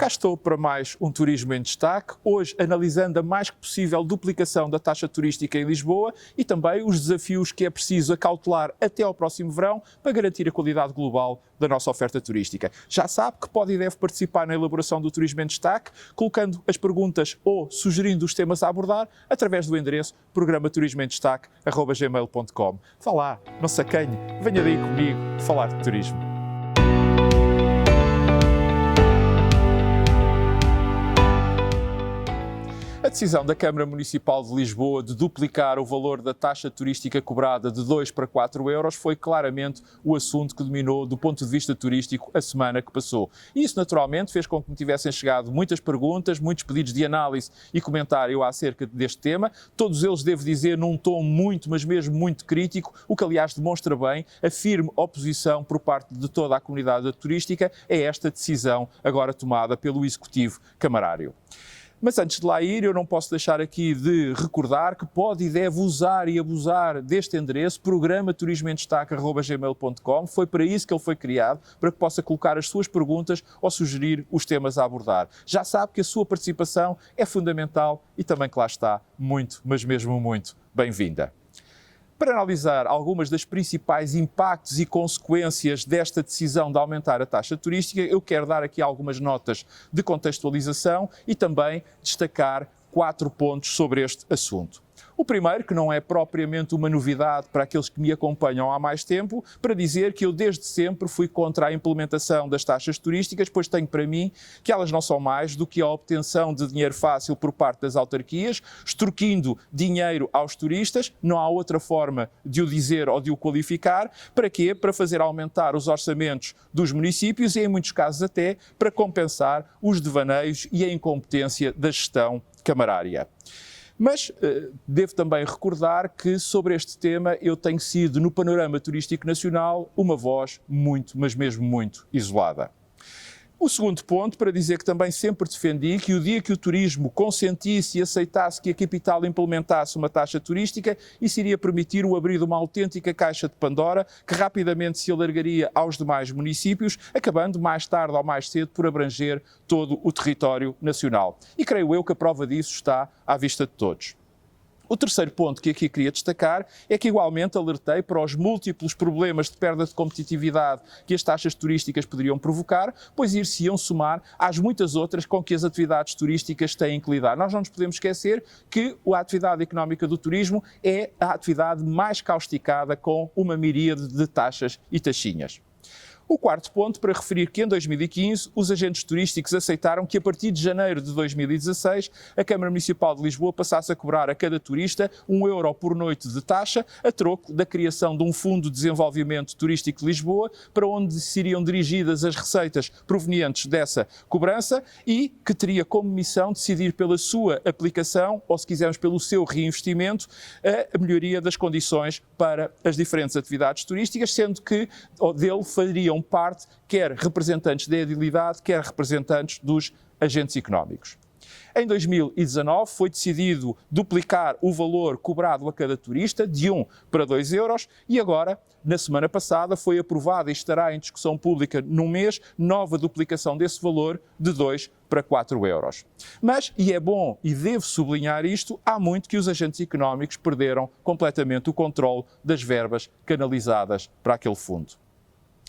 Cá estou para mais um Turismo em Destaque, hoje analisando a mais que possível duplicação da taxa turística em Lisboa e também os desafios que é preciso acautelar até ao próximo verão para garantir a qualidade global da nossa oferta turística. Já sabe que pode e deve participar na elaboração do Turismo em Destaque, colocando as perguntas ou sugerindo os temas a abordar através do endereço programa turismoemdestaque@gmail.com. Vá lá, não se acanhe, venha daí comigo falar de turismo. A decisão da Câmara Municipal de Lisboa de duplicar o valor da taxa turística cobrada de 2 para 4 euros foi claramente o assunto que dominou do ponto de vista turístico a semana que passou. E isso naturalmente fez com que me tivessem chegado muitas perguntas, muitos pedidos de análise e comentário acerca deste tema, todos eles, devo dizer, num tom muito, mas mesmo muito crítico, o que aliás demonstra bem a firme oposição por parte de toda a comunidade turística a esta decisão agora tomada pelo Executivo Camarário. Mas antes de lá ir, eu não posso deixar aqui de recordar que pode e deve usar e abusar deste endereço, programa turismoemdestaque@gmail.com. Foi para isso que ele foi criado, para que possa colocar as suas perguntas ou sugerir os temas a abordar. Já sabe que a sua participação é fundamental e também que lá está muito, mas mesmo muito bem-vinda. Para analisar algumas das principais impactos e consequências desta decisão de aumentar a taxa turística, eu quero dar aqui algumas notas de contextualização e também destacar 4 pontos sobre este assunto. O primeiro, que não é propriamente uma novidade para aqueles que me acompanham há mais tempo, para dizer que eu desde sempre fui contra a implementação das taxas turísticas, pois tenho para mim que elas não são mais do que a obtenção de dinheiro fácil por parte das autarquias, extorquindo dinheiro aos turistas, não há outra forma de o dizer ou de o qualificar. Para quê? Para fazer aumentar os orçamentos dos municípios e, em muitos casos até, para compensar os devaneios e a incompetência da gestão camarária. Mas devo também recordar que sobre este tema eu tenho sido, no panorama turístico nacional, uma voz muito, mas mesmo muito isolada. O segundo ponto, para dizer que também sempre defendi que o dia que o turismo consentisse e aceitasse que a capital implementasse uma taxa turística, isso iria permitir o abrir de uma autêntica caixa de Pandora que rapidamente se alargaria aos demais municípios, acabando mais tarde ou mais cedo por abranger todo o território nacional. E creio eu que a prova disso está à vista de todos. O terceiro ponto que aqui queria destacar é que igualmente alertei para os múltiplos problemas de perda de competitividade que as taxas turísticas poderiam provocar, pois ir-se-iam somar às muitas outras com que as atividades turísticas têm que lidar. Nós não nos podemos esquecer que a atividade económica do turismo é a atividade mais causticada com uma miríade de taxas e taxinhas. O quarto ponto, para referir que em 2015 os agentes turísticos aceitaram que a partir de janeiro de 2016 a Câmara Municipal de Lisboa passasse a cobrar a cada turista €1 por noite de taxa, a troco da criação de um Fundo de Desenvolvimento Turístico de Lisboa, para onde seriam dirigidas as receitas provenientes dessa cobrança e que teria como missão decidir pela sua aplicação, ou se quisermos pelo seu reinvestimento, a melhoria das condições para as diferentes atividades turísticas, sendo que dele fariam parte quer representantes da edilidade, quer representantes dos agentes económicos. Em 2019 foi decidido duplicar o valor cobrado a cada turista de 1 para 2 euros e agora, na semana passada, foi aprovada e estará em discussão pública num mês, nova duplicação desse valor de 2 para 4 euros. Mas, e é bom e devo sublinhar isto, há muito que os agentes económicos perderam completamente o controle das verbas canalizadas para aquele fundo.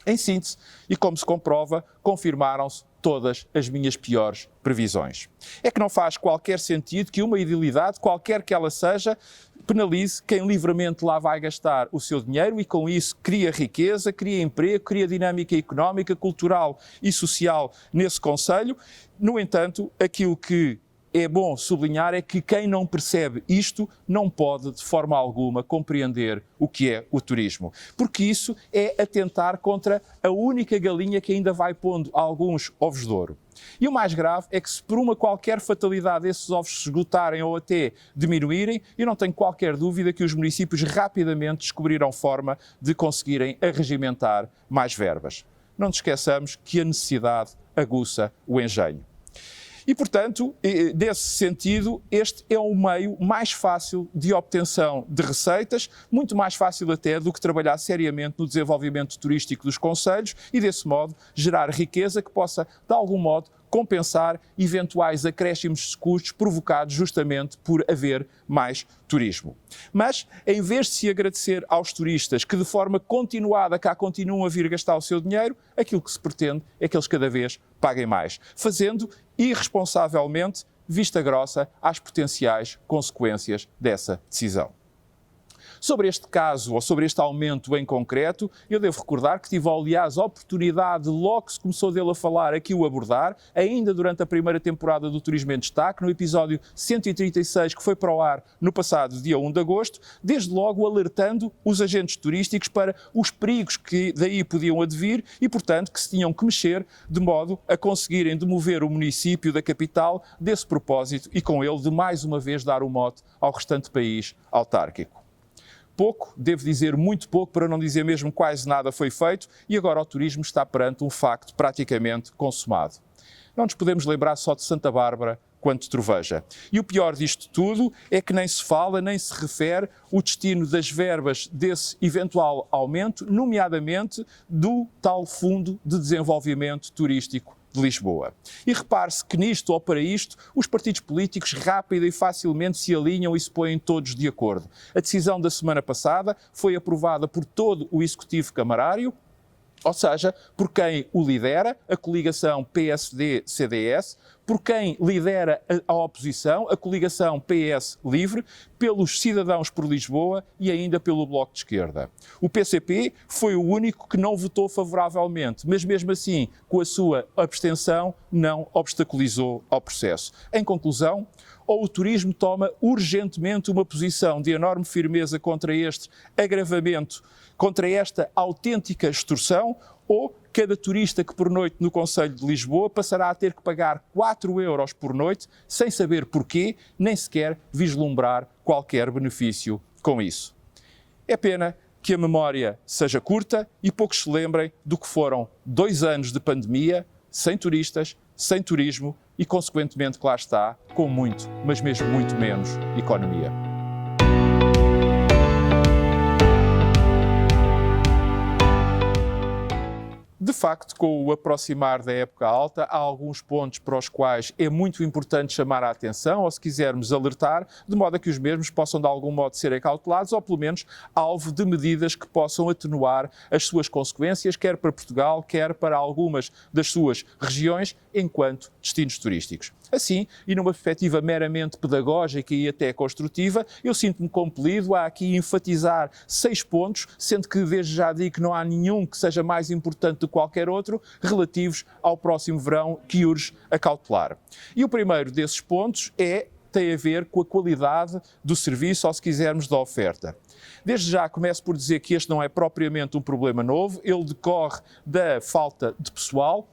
Em síntese, e como se comprova, confirmaram-se todas as minhas piores previsões. É que não faz qualquer sentido que uma edilidade, qualquer que ela seja, penalize quem livremente lá vai gastar o seu dinheiro e com isso cria riqueza, cria emprego, cria dinâmica económica, cultural e social nesse concelho. No entanto, aquilo que é bom sublinhar é que quem não percebe isto não pode, de forma alguma, compreender o que é o turismo. Porque isso é atentar contra a única galinha que ainda vai pondo alguns ovos de ouro. E o mais grave é que se por uma qualquer fatalidade esses ovos se esgotarem ou até diminuírem, eu não tenho qualquer dúvida que os municípios rapidamente descobrirão forma de conseguirem arregimentar mais verbas. Não nos esqueçamos que a necessidade aguça o engenho. E, portanto, nesse sentido, este é um meio mais fácil de obtenção de receitas, muito mais fácil até do que trabalhar seriamente no desenvolvimento turístico dos concelhos e, desse modo, gerar riqueza que possa, de algum modo, compensar eventuais acréscimos de custos provocados justamente por haver mais turismo. Mas, em vez de se agradecer aos turistas que de forma continuada cá continuam a vir gastar o seu dinheiro, aquilo que se pretende é que eles cada vez paguem mais, fazendo irresponsavelmente vista grossa às potenciais consequências dessa decisão. Sobre este caso, ou sobre este aumento em concreto, eu devo recordar que tive, aliás, a oportunidade, logo que se começou dele a falar, aqui o abordar, ainda durante a primeira temporada do Turismo em Destaque, no episódio 136, que foi para o ar no passado dia 1 de agosto, desde logo alertando os agentes turísticos para os perigos que daí podiam advir e, portanto, que se tinham que mexer de modo a conseguirem demover o município da capital desse propósito e, com ele, de mais uma vez dar o mote ao restante país autárquico. Pouco, devo dizer muito pouco, para não dizer mesmo quase nada foi feito, e agora o turismo está perante um facto praticamente consumado. Não nos podemos lembrar só de Santa Bárbara quanto troveja. E o pior disto tudo é que nem se fala, nem se refere o destino das verbas desse eventual aumento, nomeadamente do tal Fundo de Desenvolvimento Turístico de Lisboa. E repare-se que nisto ou para isto, os partidos políticos rápida e facilmente se alinham e se põem todos de acordo. A decisão da semana passada foi aprovada por todo o Executivo Camarário, ou seja, por quem o lidera, a coligação PSD-CDS, por quem lidera a oposição, a coligação PS Livre, pelos Cidadãos por Lisboa e ainda pelo Bloco de Esquerda. O PCP foi o único que não votou favoravelmente, mas mesmo assim, com a sua abstenção, não obstaculizou ao processo. Em conclusão, ou o turismo toma urgentemente uma posição de enorme firmeza contra este agravamento, contra esta autêntica extorsão, ou cada turista que pernoite no Concelho de Lisboa passará a ter que pagar 4 euros por noite, sem saber porquê, nem sequer vislumbrar qualquer benefício com isso. É pena que a memória seja curta e poucos se lembrem do que foram 2 anos de pandemia, sem turistas, sem turismo e, consequentemente, que lá está, com muito, mas mesmo muito menos economia. De facto, com o aproximar da época alta, há alguns pontos para os quais é muito importante chamar a atenção, ou se quisermos alertar, de modo a que os mesmos possam de algum modo ser acautelados, ou pelo menos alvo de medidas que possam atenuar as suas consequências, quer para Portugal, quer para algumas das suas regiões, enquanto destinos turísticos. Assim, e numa perspectiva meramente pedagógica e até construtiva, eu sinto-me compelido a aqui enfatizar 6 pontos, sendo que desde já digo que não há nenhum que seja mais importante do que qualquer outro, relativos ao próximo verão que urge acautelar. E o primeiro desses pontos tem a ver com a qualidade do serviço, ou se quisermos, da oferta. Desde já começo por dizer que este não é propriamente um problema novo, ele decorre da falta de pessoal,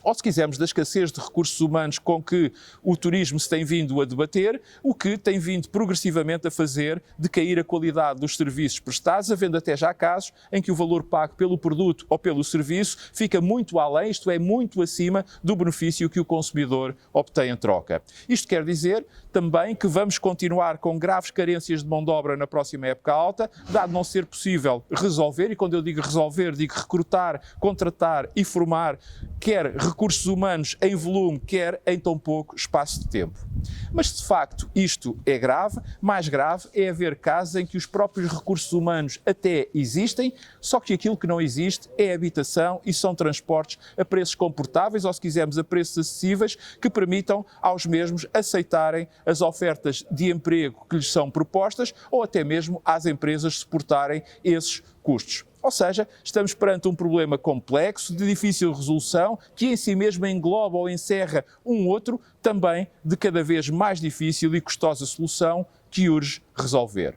ou se quisermos, da escassez de recursos humanos com que o turismo se tem vindo a debater, o que tem vindo progressivamente a fazer decair a qualidade dos serviços prestados, havendo até já casos em que o valor pago pelo produto ou pelo serviço fica muito além, isto é, muito acima do benefício que o consumidor obtém em troca. Isto quer dizer também que vamos continuar com graves carências de mão de obra na próxima época alta, dado não ser possível resolver, e quando eu digo resolver, digo recrutar, contratar e formar, quer recursos humanos em volume, quer em tão pouco espaço de tempo. Mas, de facto, isto é grave. Mais grave é haver casos em que os próprios recursos humanos até existem, só que aquilo que não existe é habitação e são transportes a preços comportáveis, ou se quisermos, a preços acessíveis, que permitam aos mesmos aceitarem as ofertas de emprego que lhes são propostas ou até mesmo às empresas suportarem esses custos. Ou seja, estamos perante um problema complexo, de difícil resolução, que em si mesmo engloba ou encerra um outro, também de cada vez mais difícil e custosa solução que urge resolver.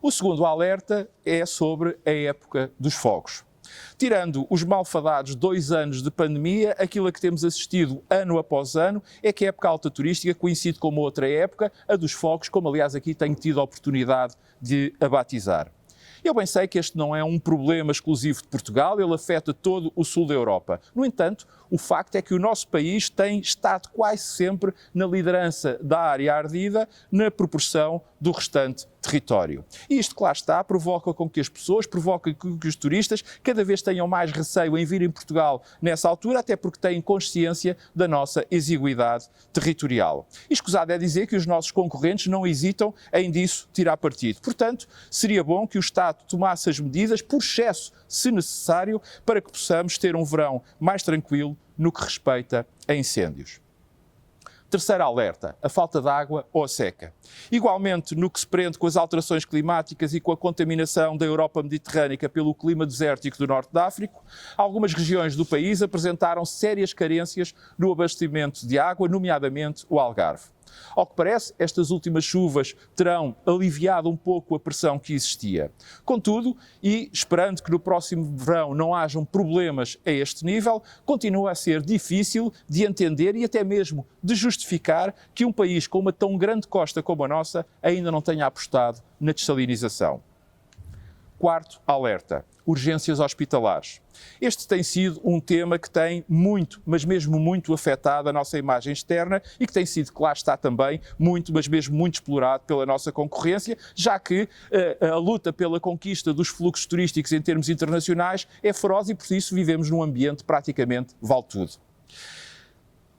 O segundo alerta é sobre a época dos fogos. Tirando os malfadados 2 anos de pandemia, aquilo a que temos assistido ano após ano é que a época alta turística coincide com uma outra época, a dos fogos, como aliás aqui tenho tido a oportunidade de a batizar. Eu bem sei que este não é um problema exclusivo de Portugal, ele afeta todo o sul da Europa. No entanto, o facto é que o nosso país tem estado quase sempre na liderança da área ardida na proporção do restante território. E isto que lá está provoca com que as pessoas, provoca com que os turistas cada vez tenham mais receio em vir em Portugal nessa altura, até porque têm consciência da nossa exiguidade territorial. E escusado é dizer que os nossos concorrentes não hesitam em disso tirar partido. Portanto, seria bom que o Estado tomasse as medidas, por excesso, se necessário, para que possamos ter um verão mais tranquilo no que respeita a incêndios. Terceiro alerta, a falta de água ou a seca. Igualmente, no que se prende com as alterações climáticas e com a contaminação da Europa mediterrânica pelo clima desértico do norte da África, algumas regiões do país apresentaram sérias carências no abastecimento de água, nomeadamente o Algarve. Ao que parece, estas últimas chuvas terão aliviado um pouco a pressão que existia. Contudo, e esperando que no próximo verão não hajam problemas a este nível, continua a ser difícil de entender e até mesmo de justificar que um país com uma tão grande costa como a nossa ainda não tenha apostado na dessalinização. Quarto alerta, urgências hospitalares. Este tem sido um tema que tem muito, mas mesmo muito afetado a nossa imagem externa e que tem sido, que lá está também, muito, mas mesmo muito explorado pela nossa concorrência, já que a luta pela conquista dos fluxos turísticos em termos internacionais é feroz e por isso vivemos num ambiente praticamente vale tudo.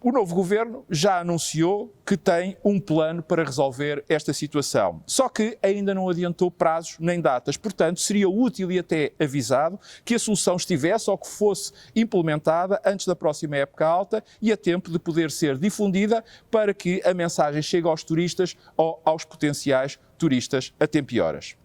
O novo governo já anunciou que tem um plano para resolver esta situação, só que ainda não adiantou prazos nem datas. Portanto, seria útil e até avisado que a solução estivesse ou que fosse implementada antes da próxima época alta e a tempo de poder ser difundida para que a mensagem chegue aos turistas ou aos potenciais turistas a tempo e horas.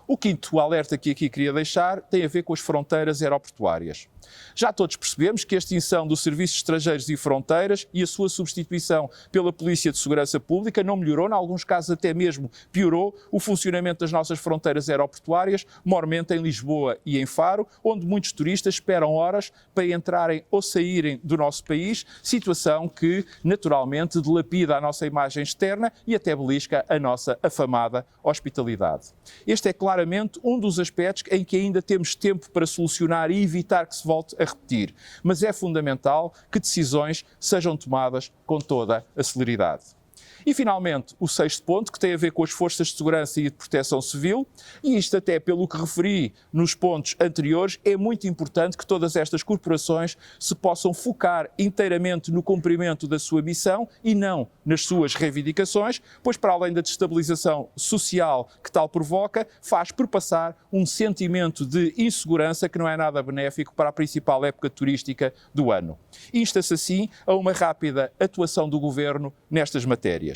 O quinto alerta que aqui queria deixar tem a ver com as fronteiras aeroportuárias. Já todos percebemos que a extinção dos serviços estrangeiros e fronteiras e a sua substituição pela Polícia de Segurança Pública não melhorou, em alguns casos até mesmo piorou, o funcionamento das nossas fronteiras aeroportuárias, maiormente em Lisboa e em Faro, onde muitos turistas esperam horas para entrarem ou saírem do nosso país, situação que naturalmente dilapida a nossa imagem externa e até belisca a nossa afamada hospitalidade. Este é claramente um dos aspectos em que ainda temos tempo para solucionar e evitar que se volte a repetir, mas é fundamental que decisões sejam tomadas com toda a celeridade. E, finalmente, o sexto ponto, que tem a ver com as forças de segurança e de proteção civil, e isto até pelo que referi nos pontos anteriores, é muito importante que todas estas corporações se possam focar inteiramente no cumprimento da sua missão e não nas suas reivindicações, pois para além da destabilização social que tal provoca, faz perpassar um sentimento de insegurança que não é nada benéfico para a principal época turística do ano. Insta-se assim a uma rápida atuação do Governo nestas matérias.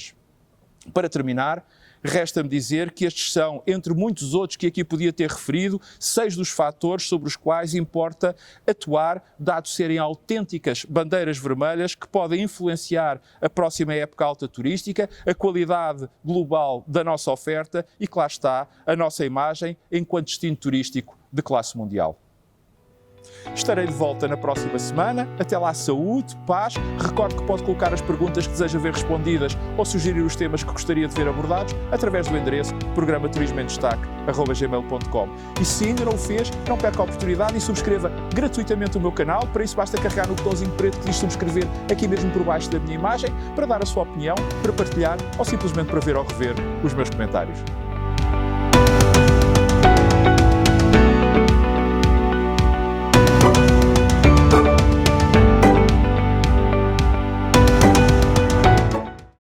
Para terminar, resta-me dizer que estes são, entre muitos outros que aqui podia ter referido, 6 dos fatores sobre os quais importa atuar, dado serem autênticas bandeiras vermelhas que podem influenciar a próxima época alta turística, a qualidade global da nossa oferta e, que lá está, a nossa imagem enquanto destino turístico de classe mundial. Estarei de volta na próxima semana. Até lá, saúde, paz. Recordo que pode colocar as perguntas que deseja ver respondidas ou sugerir os temas que gostaria de ver abordados através do endereço programa-turismoemdestaque@gmail.com. E se ainda não o fez, não perca a oportunidade e subscreva gratuitamente o meu canal. Para isso basta carregar no botãozinho preto que diz subscrever aqui mesmo por baixo da minha imagem para dar a sua opinião, para partilhar ou simplesmente para ver ou rever os meus comentários.